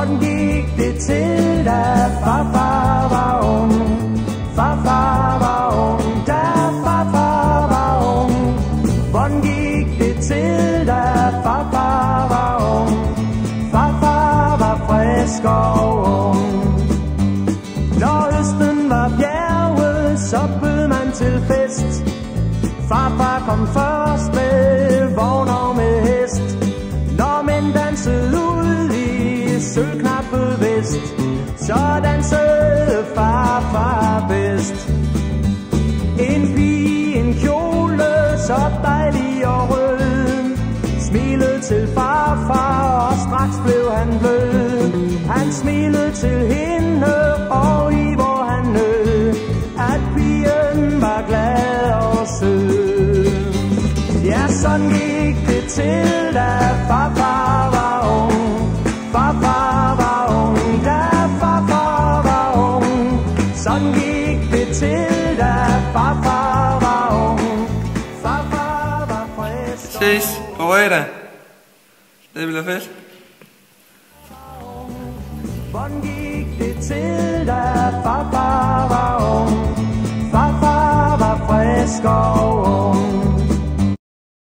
Hvordan gik det til, da farfar var ung? Farfar var ung, da farfar var ung. Hvordan gik det til, da farfar var ung? Farfar var frisk og ung. Når høsten var bjerget, så bød man til fest. Farfar kom først med vogn og med hest. Når mænd dansede ud i sølvknappet vest, så dansede farfar bedst. En pige, en kjole, så dejlig og rød, smilede til farfar, og straks blev han blød. Han smilede til hende, og i hvor han nød, at pigen var glad og sød. Ja, sådan gik det til, da farfar var ung. Farfar var ung, da farfar var ung. Sådan gik det til, da farfar var ung. Farfar var frisk. Ses på fredag. Det bliver fedt. Hvordan gik det til, da farfar var ung? Farfar var frisk og ung.